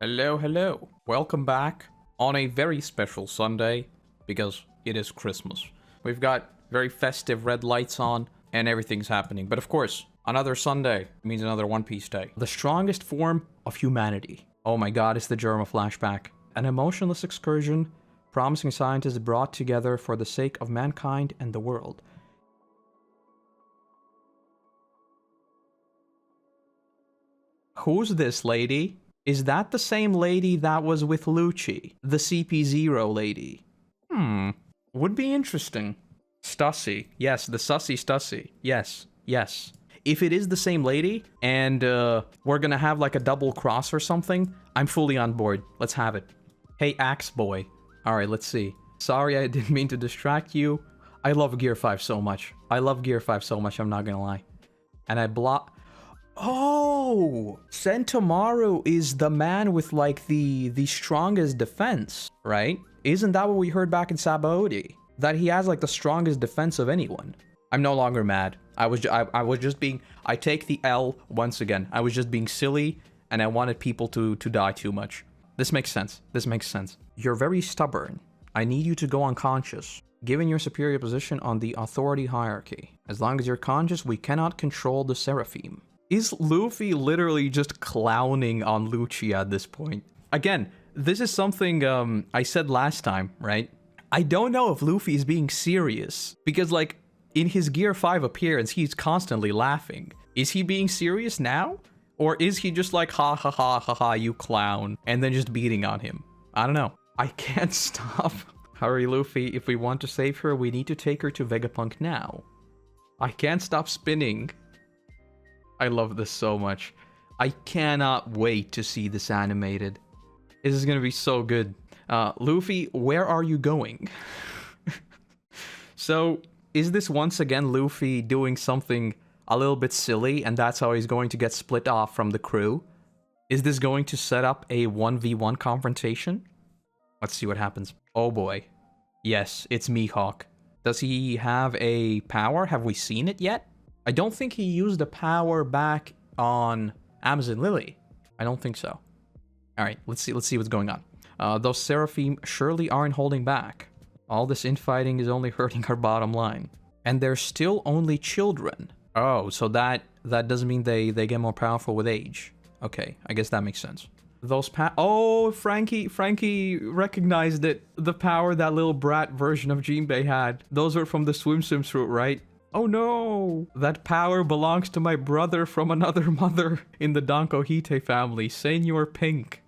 Hello, hello. Welcome back on a very special Sunday because it is Christmas. We've got very festive red lights on and everything's happening. But of course, another Sunday means another One Piece day. The strongest form of humanity. Oh my god, it's the Germa flashback. An emotionless excursion, promising scientists brought together for the sake of mankind and the world. Who's this lady? Is that the same lady that was with Lucci? The CP0 lady? Would be interesting. Stussy. Yes, the Sussy Stussy. Yes, yes. If it is the same lady, and we're gonna have like a double cross or something, I'm fully on board. Let's have it. Hey, Axe Boy. Alright, let's see. Sorry, I didn't mean to distract you. I love Gear 5 so much. I love Gear 5 so much, I'm not gonna lie. And I block... Oh, Sentomaru is the man with like the strongest defense, right? Isn't that what we heard back in Sabaody? That he has like the strongest defense of anyone. I'm no longer mad. I was just being... I take the L once again. I was just being silly and I wanted people to die too much. This makes sense. This makes sense. You're very stubborn. I need you to go unconscious. Given your superior position on the authority hierarchy. As long as you're conscious, we cannot control the Seraphim. Is Luffy literally just clowning on Lucci at this point? Again, this is something I said last time, right? I don't know if Luffy is being serious. Because, like, in his Gear 5 appearance, he's constantly laughing. Is he being serious now? Or is he just like, ha ha ha ha ha, you clown, and then just beating on him? I don't know. I can't stop. Hurry, Luffy. If we want to save her, we need to take her to Vegapunk now. I can't stop spinning. I love this so much. I cannot wait to see this animated. This is gonna be so good. Luffy, where are you going? So, is this once again Luffy doing something a little bit silly and that's how he's going to get split off from the crew? Is this going to set up a 1v1 confrontation? Let's see what happens. Oh boy. Yes, it's Mihawk. Does he have a power? Have we seen it yet? I don't think he used the power back on Amazon Lily. I don't think so. Alright, let's see what's going on. Those Seraphim surely aren't holding back. All this infighting is only hurting our bottom line. And they're still only children. Oh, so that doesn't mean they get more powerful with age. Okay, I guess that makes sense. Those oh, Frankie recognized it. The power that little brat version of Jinbei had. Those are from the Swim Sims route, right? Oh no! That power belongs to my brother from another mother in the Donkohite family, Senor Pink.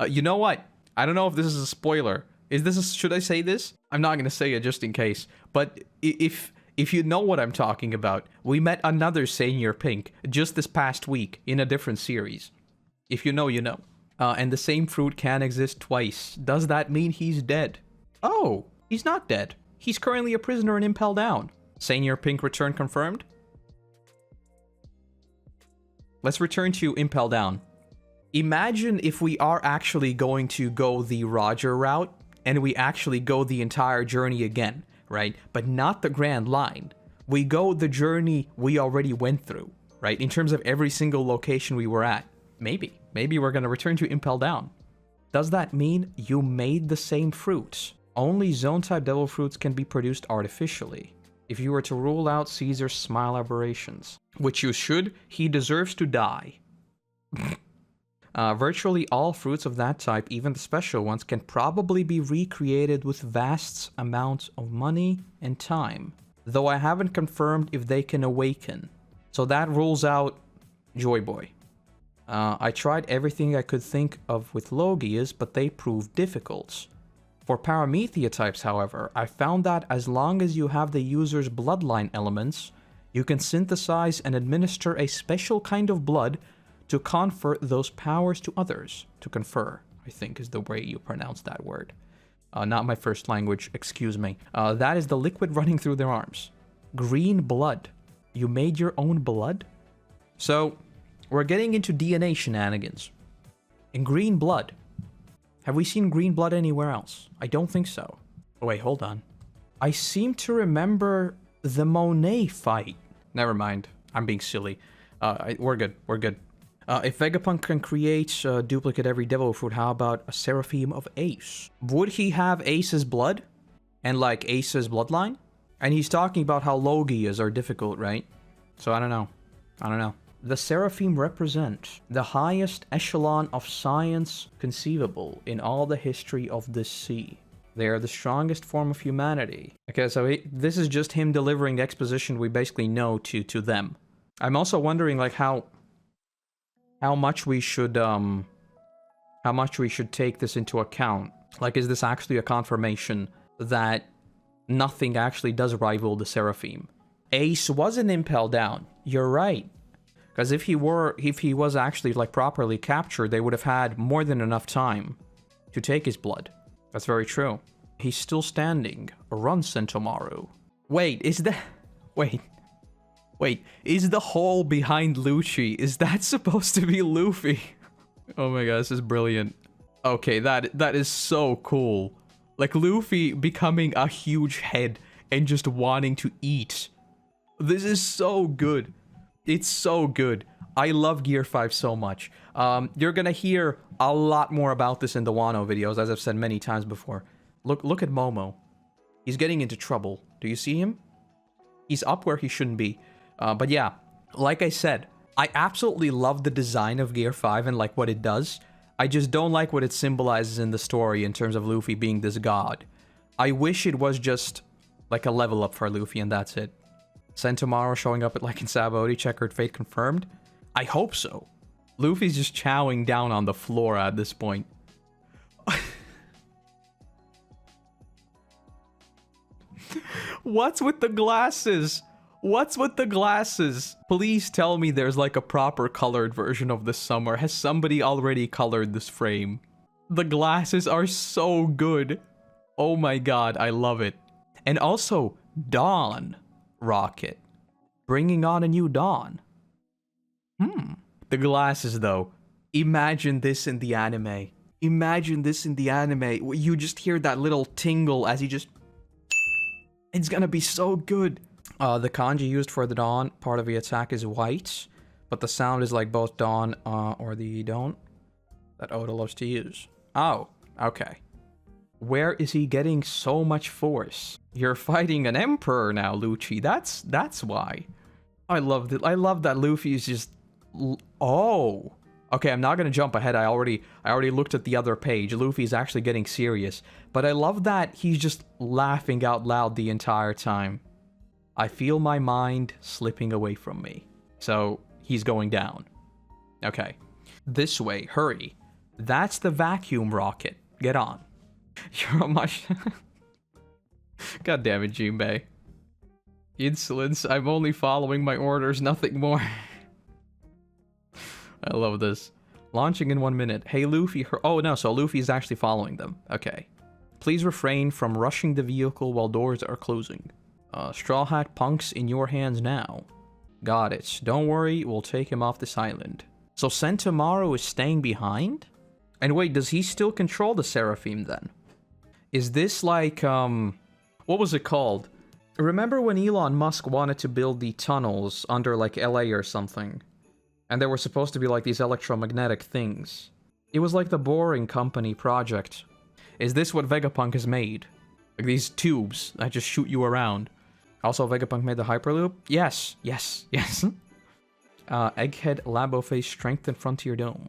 You know what? I don't know if this is a spoiler. Should I say this? I'm not gonna say it just in case. But if you know what I'm talking about, we met another Senor Pink just this past week in a different series. If you know, you know. And the same fruit can exist twice. Does that mean he's dead? Oh, he's not dead. He's currently a prisoner in Impel Down. Senor Pink return confirmed? Let's return to Impel Down. Imagine if we are actually going to go the Roger route, and we actually go the entire journey again, right? But not the Grand Line. We go the journey we already went through, right? In terms of every single location we were at. Maybe we're gonna return to Impel Down. Does that mean you made the same fruits? Only zone-type devil fruits can be produced artificially. If you were to rule out Caesar's smile aberrations, which you should, he deserves to die. Virtually all fruits of that type, even the special ones, can probably be recreated with vast amounts of money and time. Though I haven't confirmed if they can awaken. So that rules out Joy Boy. I tried everything I could think of with Logias, but they proved difficult. For Paramethea types, however, I found that as long as you have the user's bloodline elements, you can synthesize and administer a special kind of blood to confer those powers to others. To confer, I think is the way you pronounce that word. Not my first language, excuse me. That is the liquid running through their arms. Green blood. You made your own blood? So, we're getting into DNA shenanigans. In green blood. Have we seen green blood anywhere else? I don't think so. Oh, wait, hold on. I seem to remember the Monet fight. Never mind. I'm being silly. We're good. We're good. If Vegapunk can create a duplicate every devil fruit, how about a Seraphim of Ace? Would he have Ace's blood? And like Ace's bloodline? And he's talking about how Logias are difficult, right? So I don't know. I don't know. The Seraphim represent the highest echelon of science conceivable in all the history of this sea. They are the strongest form of humanity. Okay, so this is just him delivering exposition we basically know to them. I'm also wondering like how much we should take this into account. Like, is this actually a confirmation that nothing actually does rival the Seraphim? Ace wasn't impelled down. You're right. Because if he was actually like properly captured, they would have had more than enough time to take his blood. That's very true. He's still standing. Run, Sentomaru. Wait, is the hole behind Lucci, is that supposed to be Luffy? Oh my god, this is brilliant. Okay, that is so cool. Like Luffy becoming a huge head and just wanting to eat. This is so good. It's so good. I love Gear 5 so much. You're gonna hear a lot more about this in the Wano videos, as I've said many times before. Look at Momo. He's getting into trouble. Do you see him? He's up where he shouldn't be. But yeah, like I said, I absolutely love the design of Gear 5 and like what it does. I just don't like what it symbolizes in the story in terms of Luffy being this god. I wish it was just like a level up for Luffy and that's it. Sentomaru showing up at like in Sabaody, checkered fate confirmed? I hope so. Luffy's just chowing down on the floor at this point. What's with the glasses? What's with the glasses? Please tell me there's like a proper colored version of this somewhere. Has somebody already colored this frame? The glasses are so good. Oh my god, I love it. And also, Dawn Rocket. Bringing on a new Dawn. The glasses though. Imagine this in the anime. Imagine this in the anime. You just hear that little tingle as he just... It's gonna be so good. The kanji used for the Dawn, part of the attack is white, but the sound is like both Dawn or the Don't that Oda loves to use. Oh, okay. Where is he getting so much force? You're fighting an emperor now, Lucci. That's why. I love that. I love that Luffy is just... Oh. Okay, I'm not gonna jump ahead. I already looked at the other page. Luffy's actually getting serious. But I love that he's just laughing out loud the entire time. I feel my mind slipping away from me. So, he's going down. Okay. This way, hurry. That's the vacuum rocket. Get on. You're on my... God damn it, Jinbei. Insolence, I'm only following my orders, nothing more. I love this. Launching in 1 minute. Hey, Luffy... Oh, no, so Luffy's actually following them. Okay. Please refrain from rushing the vehicle while doors are closing. Strawhat Punk's in your hands now. Got it. Don't worry, we'll take him off this island. So Sentomaru is staying behind? And wait, does he still control the Seraphim then? Is this like, what was it called? Remember when Elon Musk wanted to build the tunnels under like LA or something? And there were supposed to be like these electromagnetic things. It was like the Boring Company project. Is this what Vegapunk has made? Like these tubes that just shoot you around. Also, Vegapunk made the Hyperloop? Yes, yes, yes. Egghead, Labo Face, Strength and Frontier Dome.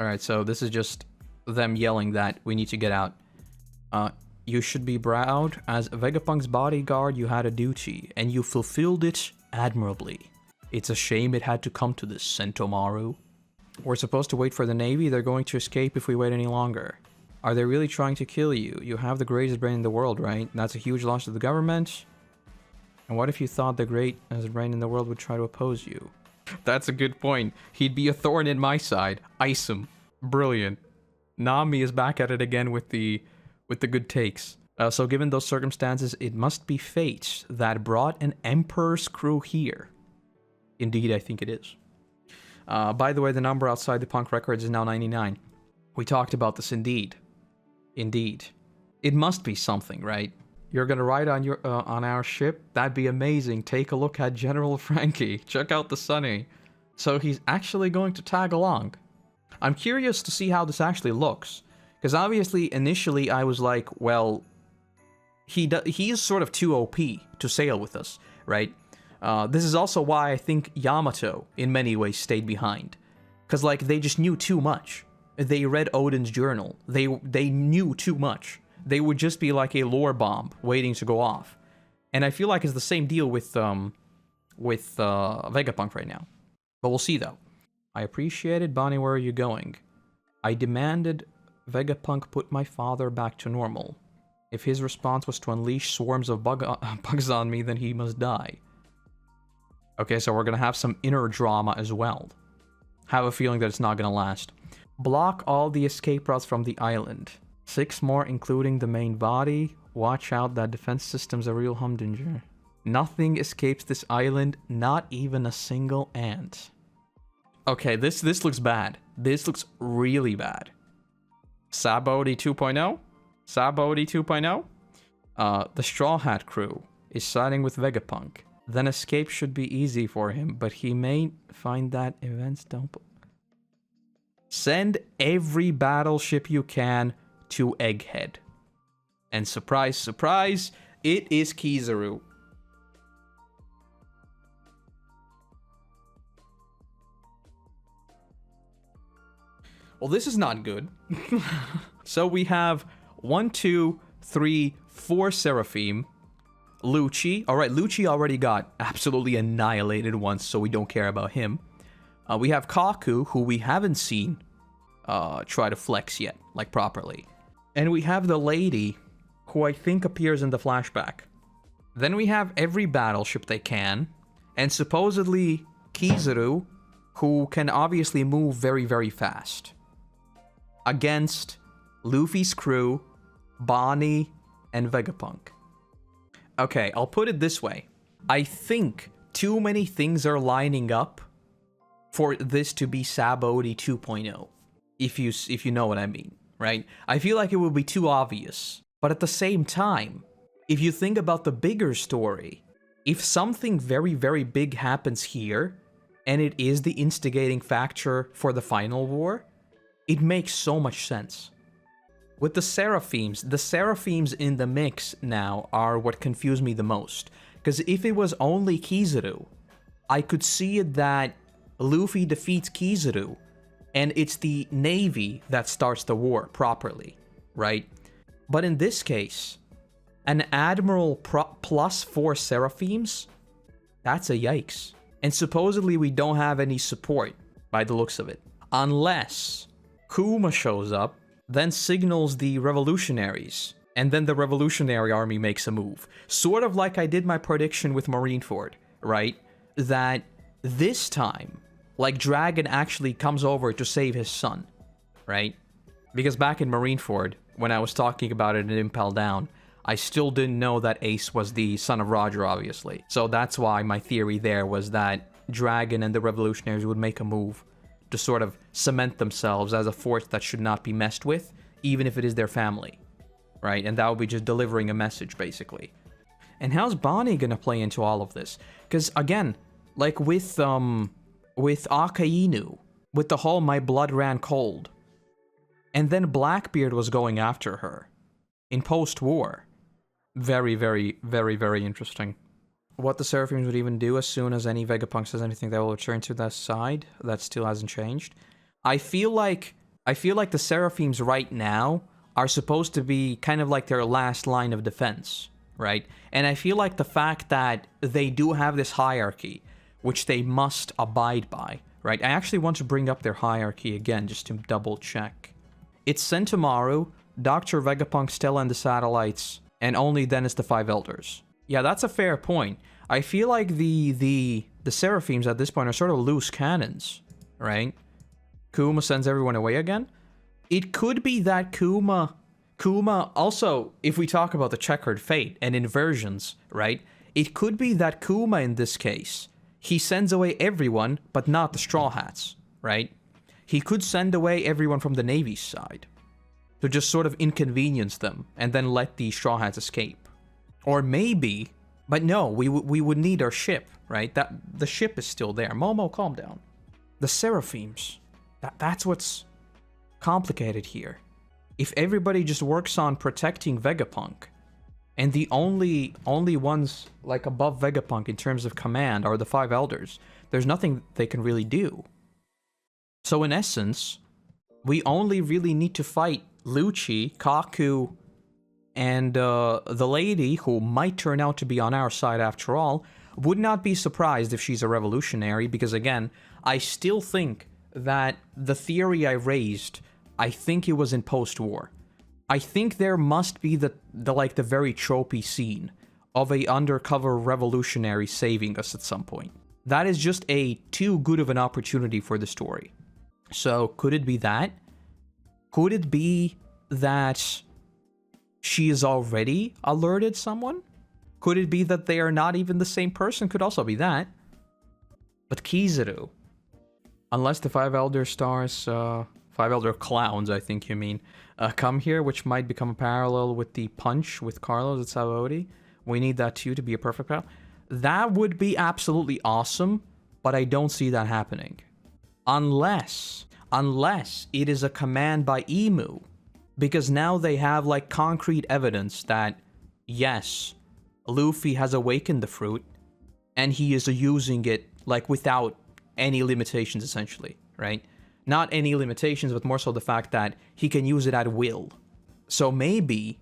Alright, so this is just them yelling that we need to get out. You should be proud. As Vegapunk's bodyguard, you had a duty, and you fulfilled it admirably. It's a shame it had to come to this, Sentomaru. We're supposed to wait for the Navy. They're going to escape if we wait any longer. Are they really trying to kill you? You have the greatest brain in the world, right? That's a huge loss to the government. And what if you thought the greatest brain in the world would try to oppose you? That's a good point. He'd be a thorn in my side. Ice him. Brilliant. Nami is back at it again with the good takes. So given those circumstances, it must be fate that brought an Emperor's crew here. Indeed, I think it is. By the way, the number outside the Punk records is now 99. We talked about this indeed. Indeed. It must be something, right? You're gonna ride on on our ship? That'd be amazing. Take a look at General Frankie. Check out the Sunny. So he's actually going to tag along. I'm curious to see how this actually looks. Because obviously, initially, I was like, well, he is sort of too OP to sail with us, right? This is also why I think Yamato, in many ways, stayed behind. Because, like, they just knew too much. They read Odin's journal. They knew too much. They would just be like a lore bomb waiting to go off. And I feel like it's the same deal with Vegapunk right now. But we'll see, though. I appreciated, Bonnie, where are you going? I demanded Vegapunk put my father back to normal. If his response was to unleash swarms of bugs on me, then he must die. Okay, so we're gonna have some inner drama as well. Have a feeling that it's not gonna last. Block all the escape routes from the island. 6 more, including the main body. Watch out, that defense system's a real humdinger. Nothing escapes this island, not even a single ant. Okay, this looks bad. This looks really bad. Sabaody 2.0? Sabaody 2.0? The Strawhat crew is siding with Vegapunk. Then escape should be easy for him, but he may find that events don't... Send every battleship you can to Egghead. And surprise, surprise, it is Kizaru. Well, this is not good. So we have 1, 2, 3, 4 Seraphim. Lucci. Alright, Lucci already got absolutely annihilated once, so we don't care about him. We have Kaku, who we haven't seen try to flex yet, like properly. And we have the lady, who I think appears in the flashback. Then we have every battleship they can, and supposedly Kizaru, who can obviously move very, very fast. Against Luffy's crew, Bonnie, and Vegapunk. Okay, I'll put it this way. I think too many things are lining up for this to be Sabaody 2.0. If you know what I mean, right? I feel like it would be too obvious. But at the same time, if you think about the bigger story, if something very, very big happens here, and it is the instigating factor for the final war, it makes so much sense. With the Seraphims in the mix now are what confuse me the most. Because if it was only Kizaru, I could see it that Luffy defeats Kizaru, and it's the Navy that starts the war properly, right? But in this case, an Admiral plus 4 Seraphims? That's a yikes. And supposedly we don't have any support, by the looks of it. Unless Kuma shows up, then signals the revolutionaries, and then the revolutionary army makes a move. Sort of like I did my prediction with Marineford, right? That this time, like, Dragon actually comes over to save his son, right? Because back in Marineford, when I was talking about it in Impel Down, I still didn't know that Ace was the son of Roger, obviously. So that's why my theory there was that Dragon and the revolutionaries would make a move to sort of cement themselves as a force that should not be messed with, even if it is their family, right? And that would be just delivering a message, basically. And how's Bonnie gonna play into all of this? Because, again, like with Akainu, with the whole my blood ran cold, and then Blackbeard was going after her in post-war. Very, very, very, very interesting. What the Seraphims would even do as soon as any Vegapunk says anything, they will return to that side. That still hasn't changed. I feel like the Seraphims right now are supposed to be kind of like their last line of defense, right? And I feel like the fact that they do have this hierarchy, which they must abide by, right? I actually want to bring up their hierarchy again, just to double check. It's Sentomaru, Dr. Vegapunk, Stella, and the Satellites, and only then it's the 5 Elders. Yeah, that's a fair point. I feel like the Seraphims at this point are sort of loose cannons, right? Kuma sends everyone away again? It could be that Kuma also, if we talk about the checkered fate and inversions, right? It could be that Kuma in this case, he sends away everyone, but not the Straw Hats, right? He could send away everyone from the Navy's side to just sort of inconvenience them and then let the Straw Hats escape. Or maybe, but no, we would need our ship, right? That the ship is still there. Momo, calm down. The Seraphims. That's what's complicated here. If everybody just works on protecting Vegapunk, and the only ones like above Vegapunk in terms of command are the 5 elders, there's nothing they can really do. So in essence, we only really need to fight Lucci, Kaku, and the lady, who might turn out to be on our side after all. Would not be surprised if she's a revolutionary, because again, I still think that the theory I raised, I think it was in post-war. I think there must be the very tropey scene of a undercover revolutionary saving us at some point. That is just too good of an opportunity for the story. So, could it be that? Could it be that she has already alerted someone? Could it be that they are not even the same person? Could also be that. But Kizaru, unless the 5 Elder Stars, 5 Elder Clowns, I think you mean, come here, which might become a parallel with the punch with Carlos at Sabaody. We need that too to be a perfect parallel. That would be absolutely awesome, but I don't see that happening. Unless it is a command by Emu, because now they have like concrete evidence that, yes, Luffy has awakened the fruit, and he is using it like without any limitations, essentially, right? Not any limitations, but more so the fact that he can use it at will. So maybe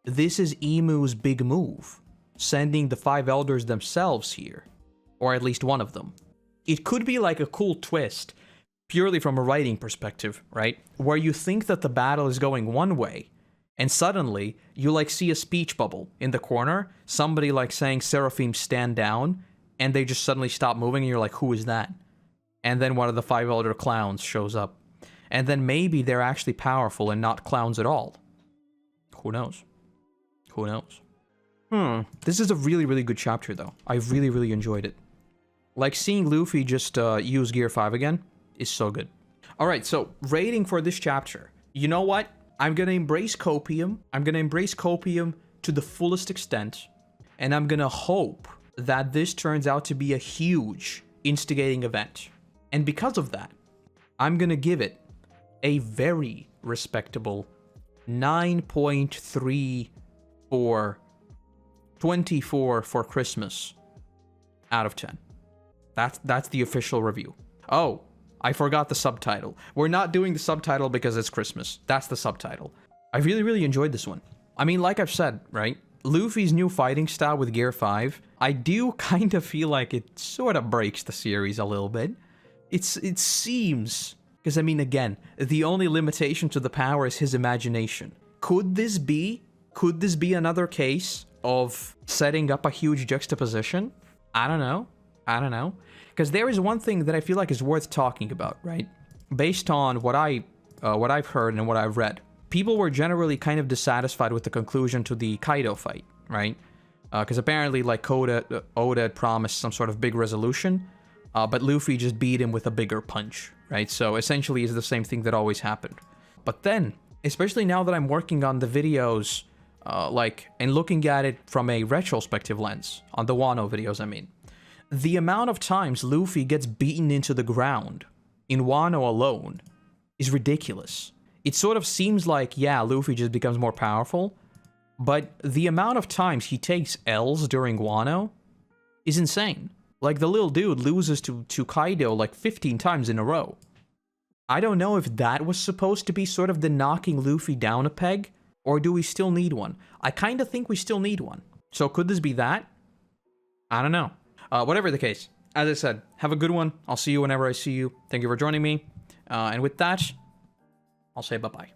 this is Emu's big move, sending the 5 elders themselves here, or at least one of them. It could be like a cool twist, purely from a writing perspective, right? Where you think that the battle is going one way, and suddenly you like see a speech bubble in the corner, somebody like saying Seraphim stand down, and they just suddenly stop moving, and you're like, who is that? And then one of the 5 Elder Clowns shows up. And then maybe they're actually powerful and not clowns at all. Who knows? Who knows? This is a really, really good chapter, though. I really, really enjoyed it. Like, seeing Luffy just use Gear 5 again is so good. Alright, so, rating for this chapter. You know what? I'm gonna embrace Copium. I'm gonna embrace Copium to the fullest extent. And I'm gonna hope that this turns out to be a huge instigating event. And because of that, I'm gonna give it a very respectable 9.3 for 24 for Christmas out of 10. That's the official review. Oh, I forgot the subtitle. We're not doing the subtitle because it's Christmas. That's the subtitle. I really, really enjoyed this one. I mean, like I've said, right? Luffy's new fighting style with Gear 5, I do kind of feel like it sort of breaks the series a little bit. It seems, because I mean, again, the only limitation to the power is his imagination. Could this be another case of setting up a huge juxtaposition? I don't know. Because there is one thing that I feel like is worth talking about, right? Based on what I've heard and what I've read, people were generally kind of dissatisfied with the conclusion to the Kaido fight, right? Because apparently, like, Oda had promised some sort of big resolution, but Luffy just beat him with a bigger punch, right? So essentially, it's the same thing that always happened. But then, especially now that I'm working on the videos, and looking at it from a retrospective lens, on the Wano videos, I mean, the amount of times Luffy gets beaten into the ground in Wano alone is ridiculous. It sort of seems like, yeah, Luffy just becomes more powerful, but the amount of times he takes L's during Wano is insane. Like, the little dude loses to Kaido like 15 times in a row. I don't know if that was supposed to be sort of the knocking Luffy down a peg, or do we still need one? I kind of think we still need one. So could this be that? I don't know. Whatever the case, as I said, have a good one. I'll see you whenever I see you. Thank you for joining me. And with that, I'll say bye-bye.